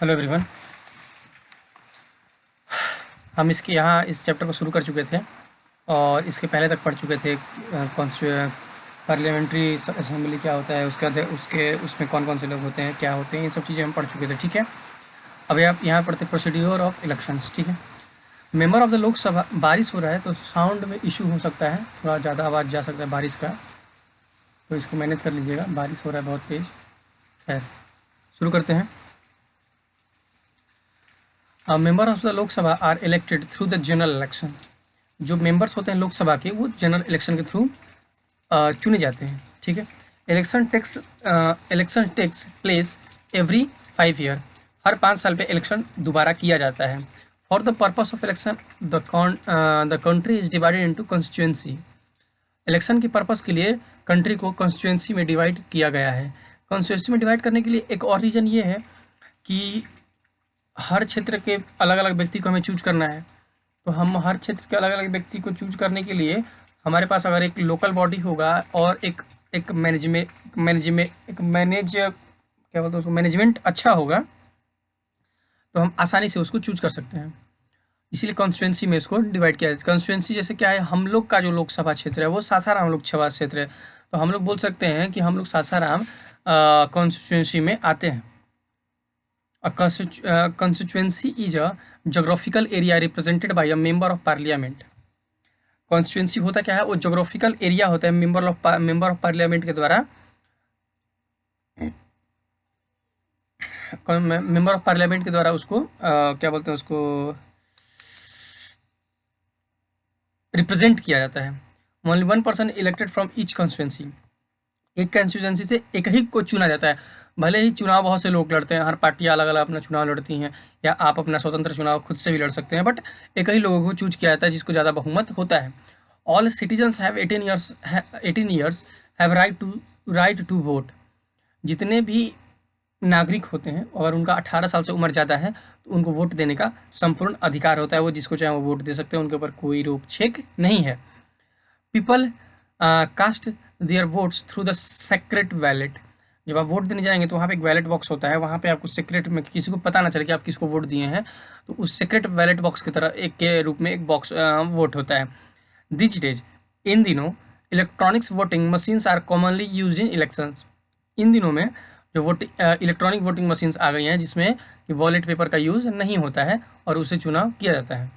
Hello everyone. हम इसके यहाँ इस चैप्टर को शुरू कर चुके थे और इसके पहले तक पढ़ चुके थे। पार्लियामेंट्री असेंबली क्या होता है, उसके उसमें कौन कौन से लोग होते हैं, क्या होते हैं, ये सब चीज़ें हम पढ़ चुके थे। ठीक है, अभी आप यहाँ पढ़ते प्रोसीड्योर ऑफ इलेक्शंस। ठीक है, मेंबर ऑफ द लोकसभा। बारिश हो रहा है तो साउंड में इशू हो सकता है, थोड़ा ज़्यादा आवाज़ जा सकता है बारिश का, तो इसको मैनेज कर लीजिएगा। बारिश हो रहा है बहुत तेज़। खैर, शुरू करते हैं। Member of the Lok Sabha are elected through the general election. जो मेंबर्स होते हैं लोकसभा के, वो जनरल इलेक्शन के थ्रू चुने जाते हैं। ठीक है, election takes place every 5 year. हर 5 साल पे इलेक्शन दोबारा किया जाता है। For the purpose of election the country is divided into constituency. Election के पर्पस के लिए कंट्री को कॉन्स्टिट्यूएंसी में डिवाइड किया गया है। कॉन्स्टिट्यूएंसी में डिवाइड करने के लिए एक और रीज़न ये है कि हर क्षेत्र के अलग अलग व्यक्ति को हमें चूज करना है। तो हम हर क्षेत्र के अलग अलग व्यक्ति को चूज करने के लिए हमारे पास अगर एक लोकल बॉडी होगा और एक क्या बोलते हैं उसको, मैनेजमेंट अच्छा होगा, तो हम आसानी से उसको चूज कर सकते हैं। इसीलिए कॉन्स्टिट्यूएंसी में इसको डिवाइड किया जाता है। कॉन्स्टिट्यूएंसी जैसे क्या है, हम लोग का जो लोकसभा क्षेत्र है वो सासाराम लोकसभा क्षेत्र है, तो हम लोग बोल सकते हैं कि हम लोग सासाराम कॉन्स्टिट्यूएंसी में आते हैं। Constituency is a geographical area represented by a member of parliament. Constituency होता क्या है, वो जोग्राफिकल एरिया होता है मेंबर ऑफ पार्लियामेंट के द्वारा, मेंबर ऑफ पार्लियामेंट के द्वारा उसको क्या बोलते हैं, उसको रिप्रेजेंट किया जाता है। Only 1 person elected from each constituency. एक कॉन्स्टिट्यूएंसी से एक ही को चुना जाता है। भले ही चुनाव बहुत से लोग लड़ते हैं, हर पार्टियाँ अलग अलग अपना चुनाव लड़ती हैं, या आप अपना स्वतंत्र चुनाव खुद से भी लड़ सकते हैं, बट एक ही लोगों को चूज किया जाता है जिसको ज़्यादा बहुमत होता है। All citizens have 18 years have right to vote. जितने भी नागरिक होते हैं और उनका 18 साल से उम्र ज़्यादा है तो उनको वोट देने का संपूर्ण अधिकार होता है। वो जिसको चाहे वो वोट दे सकते हैं, उनके ऊपर कोई रोक छेक नहीं है। People cast their votes through the secret ballot. जब आप वोट देने जाएंगे तो वहाँ पे एक बैलेट बॉक्स होता है, वहाँ पे आपको सीक्रेट में किसी को पता ना चले कि आप किसको वोट दिए हैं, तो उस सीक्रेट बैलेट बॉक्स की तरह एक के रूप में एक बॉक्स वोट होता है। दिस डेज, इन दिनों, electronics voting machines are commonly use in elections. इन दिनों में जो इलेक्ट्रॉनिक वोटिंग मशीन्स आ गई हैं जिसमें वॉलेट पेपर का यूज़ नहीं होता है और उसे चुनाव किया जाता है।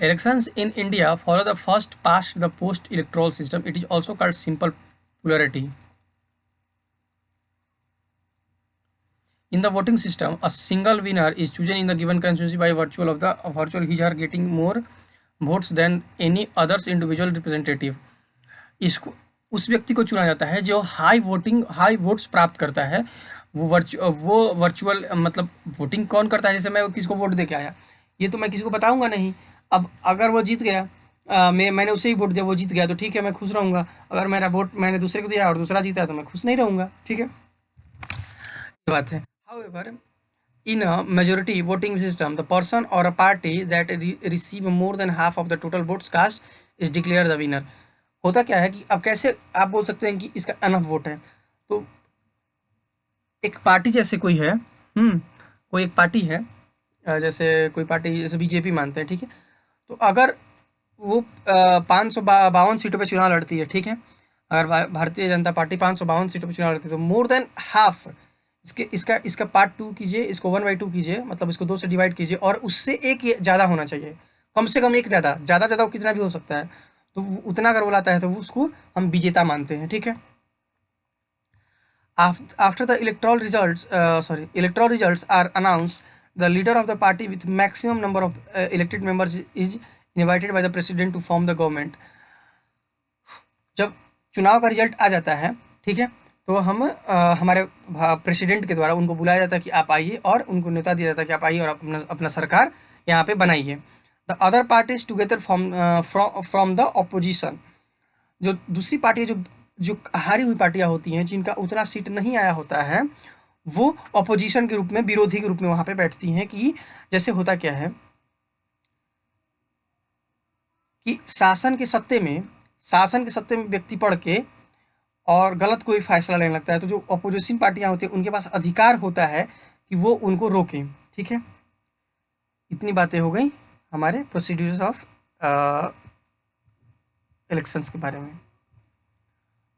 Elections in India follow the first past the post electoral system. It is also called simple plurality. In the voting system, a single winner is chosen in the given constituency by virtual his or her getting more votes than any others individual representative. इसको उस व्यक्ति को चुना जाता है जो high votes प्राप्त करता है। वो वर्चुअल मतलब वोटिंग कौन करता है, जैसे मैं किसको वोट दे के आया, ये तो मैं किसी को बताऊंगा नहीं। अब अगर वो जीत गया, मैंने उसे ही वोट दिया, वो जीत गया तो ठीक है, मैं खुश रहूँगा। अगर मेरा वोट मैंने दूसरे को दिया और दूसरा जीता तो मैं खुश नहीं रहूँगा। ठीक है, ये बात है। However, in a majority voting system the person और a party that receive more than half of the total votes cast is declare the winner. होता क्या है कि अब कैसे आप बोल सकते हैं कि इसका अनफ वोट है, तो एक पार्टी जैसे कोई है, कोई एक पार्टी है, जैसे कोई पार्टी जैसे बीजेपी मानते हैं, ठीक है, तो अगर वो 552 सीटों पे चुनाव लड़ती है, ठीक है, अगर भारतीय जनता पार्टी 552 सीटों पे चुनाव लड़ती है तो मोर देन हाफ, इसका पार्ट 2 कीजिए, इसको 1/2 कीजिए, मतलब इसको 2 से डिवाइड कीजिए और उससे एक ज़्यादा होना चाहिए, कम से कम एक ज़्यादा कितना भी हो सकता है, तो उतना अगर वो लाता है तो वो उसको हम विजेता मानते हैं। ठीक है, after the electoral results are announced, the leader of the party with maximum number of elected members is invited by the president to form the government. जब चुनाव का रिजल्ट आ जाता है, ठीक है, तो हम हमारे प्रेसिडेंट के द्वारा उनको बुलाया जाता है कि आप आइए, और उनको न्योता दिया जाता है कि आप आइए और अपना सरकार यहाँ पे बनाइए। The other parties together from the opposition. जो दूसरी पार्टी जो हारी हुई पार्टियां होती हैं, जिनका उतना सीट नहीं आया होता है, वो ऑपोजिशन के रूप में, विरोधी के रूप में वहाँ पे बैठती हैं। कि जैसे होता क्या है कि शासन के सत्ते में व्यक्ति पढ़ के और गलत कोई फैसला लेने लगता है, तो जो अपोजिशन पार्टियां होती हैं उनके पास अधिकार होता है कि वो उनको रोकें। ठीक है, इतनी बातें हो गई हमारे प्रोसीड्यूर्स ऑफ इलेक्शंस के बारे में।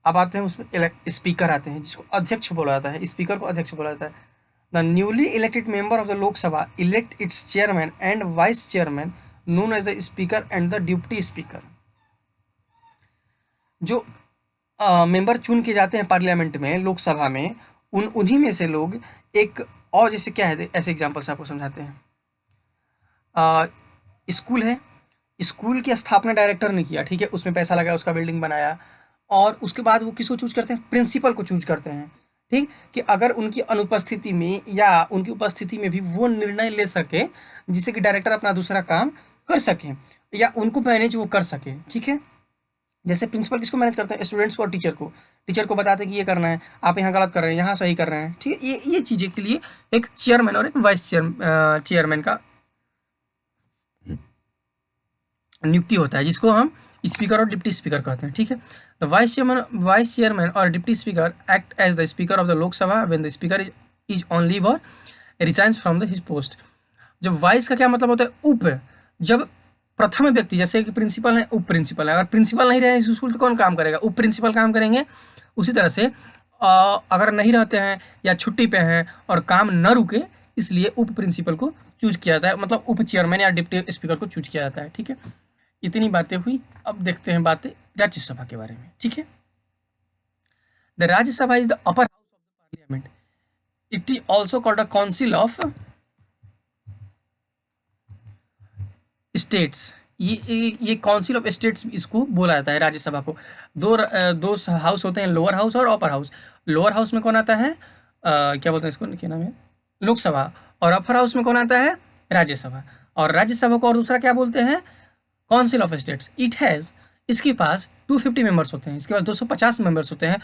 अब आते हैं उसमें स्पीकर आते हैं, जिसको अध्यक्ष बोला जाता है, स्पीकर को अध्यक्ष बोला जाता है। The newly elected member of the Lok Sabha elect its chairman and vice chairman known as the speaker and the deputy speaker. जो मेंबर चुन के जाते हैं पार्लियामेंट में, लोकसभा में, उन्हीं में से लोग एक और, जैसे क्या है, ऐसे एग्जाम्पल से आपको समझाते हैं। स्कूल है, स्कूल की स्थापना डायरेक्टर ने किया, ठीक है, उसमें पैसा लगाया, उसका बिल्डिंग बनाया, और उसके बाद वो किसको चूज करते हैं, प्रिंसिपल को चूज करते हैं। ठीक, कि अगर उनकी अनुपस्थिति में या उनकी उपस्थिति में भी वो निर्णय ले सके जिससे कि डायरेक्टर अपना दूसरा काम कर सके या उनको मैनेज वो कर सके। ठीक है, जैसे प्रिंसिपल किसको मैनेज करते हैं, स्टूडेंट्स को और टीचर को बताते हैं कि ये करना है, आप यहाँ गलत कर रहे हैं, यहाँ सही कर रहे हैं। ठीक है, ये चीज़ें के लिए एक चेयरमैन और एक वाइस चेयरमैन का नियुक्ति होता है, जिसको हम स्पीकर और डिप्टी स्पीकर कहते हैं। ठीक है, द वाइस चेयरमैन और deputy speaker act as the speaker of the Lok Sabha when the speaker is on leave और resigns from the his post. जब वाइस का क्या मतलब होता है, उप, जब प्रथम व्यक्ति, जैसे कि प्रिंसिपल है, उप प्रिंसिपल है, अगर प्रिंसिपल नहीं रहे स्कूल तो कौन काम करेगा, उप प्रिंसिपल काम करेंगे। उसी तरह से अगर नहीं रहते हैं या छुट्टी पे हैं और काम न रुके, इसलिए उप प्रिंसिपल को चूज किया जाता है, मतलब उप चेयरमैन या डिप्टी स्पीकर को चूज किया जाता है। ठीक है, इतनी बातें हुई। अब देखते हैं बातें राज्यसभा के बारे में। ठीक है, the Rajya Sabha is the upper house of the parliament, it is also called a council of states. ये काउंसिल ऑफ स्टेट्स इसको बोला जाता है राज्यसभा को। दो हाउस होते हैं, लोअर हाउस और अपर हाउस। लोअर हाउस में कौन आता है, क्या बोलते हैं इसको, क्या नाम है, लोकसभा, और अपर हाउस में कौन आता है, राज्यसभा। और राज्यसभा को और दूसरा क्या बोलते हैं, council of states. It has, इसके पास 250 मेंबर्स होते हैं, इसके पास 250 मेंबर्स होते हैं,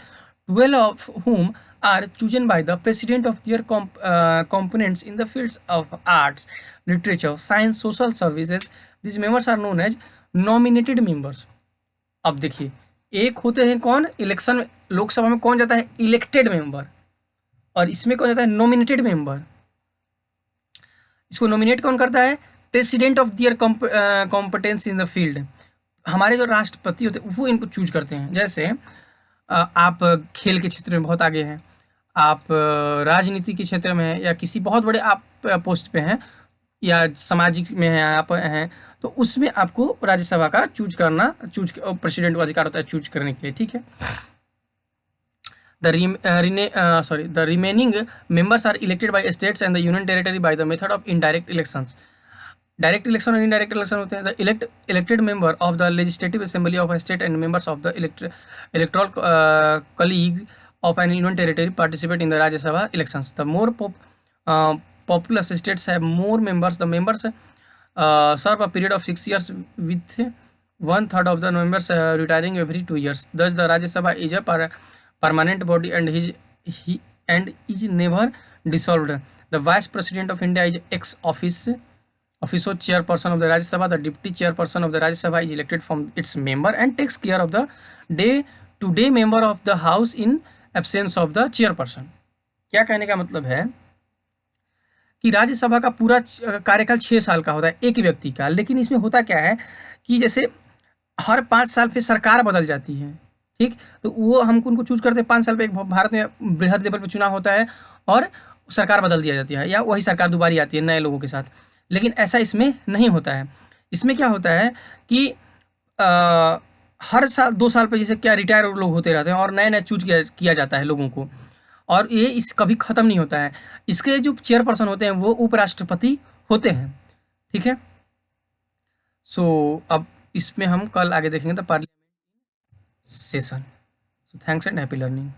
12 of whom are chosen by the president of their components in the fields of arts, literature, science, social services. These members are known as nominated members. अब देखिए, एक होते हैं कौन, इलेक्शन में लोकसभा में कौन जाता है, इलेक्टेड मेंबर, और इसमें कौन जाता है, नॉमिनेटेड मेंबर। इसको नॉमिनेट कौन करता है, president of their competence in the field. हमारे जो राष्ट्रपति होते हैं वो इनको चूज करते हैं। जैसे आप खेल के क्षेत्र में बहुत आगे हैं, आप राजनीति के क्षेत्र में हैं, या किसी बहुत बड़े आप पोस्ट पे हैं, या सामाजिक में हैं आप हैं, तो उसमें आपको राज्यसभा का प्रेसिडेंट को अधिकार होता है चूज करने के लिए। ठीक है, the remaining members are elected by states and the union territory by the method of indirect elections. Direct election और इनडायरेक्ट इलेक्शन होते हैं। The elected member of the legislative assembly of a state and members of the electoral college of an union territory participate in the Rajya Sabha elections. The more populous states have more members. The members serve a period of 6 years with 1/3 of the members retiring every 2 years. Thus, the Rajya Sabha is a permanent body and is never dissolved. The Vice President of India is ex officio chairperson of the Rajya Sabha. The deputy chairperson of the Rajya Sabha is elected from its member and takes care of the day-to-day member of the House in absence of the chairperson. क्या कहने का मतलब है कि राज्यसभा का पूरा कार्यकाल 6 साल का होता है एक व्यक्ति का, लेकिन इसमें होता क्या है कि जैसे हर 5 साल पे सरकार बदल जाती है। ठीक, तो वो हमको उनको चूज करते हैं 5 साल पे। भारत में बृहद लेवल पे चुनाव होता है और सरकार बदल दिया जाती है, या वही सरकार दोबारा आती है नए लोगों के साथ। लेकिन ऐसा इसमें नहीं होता है। इसमें क्या होता है कि हर साल 2 साल पे जैसे क्या रिटायर लोग होते रहते हैं और नए नए चूज किया जाता है लोगों को, और ये इस कभी ख़त्म नहीं होता है। इसके जो चेयरपर्सन होते हैं वो उपराष्ट्रपति होते हैं। ठीक है, सो अब इसमें हम कल आगे देखेंगे the parliament session. So thanks and happy learning.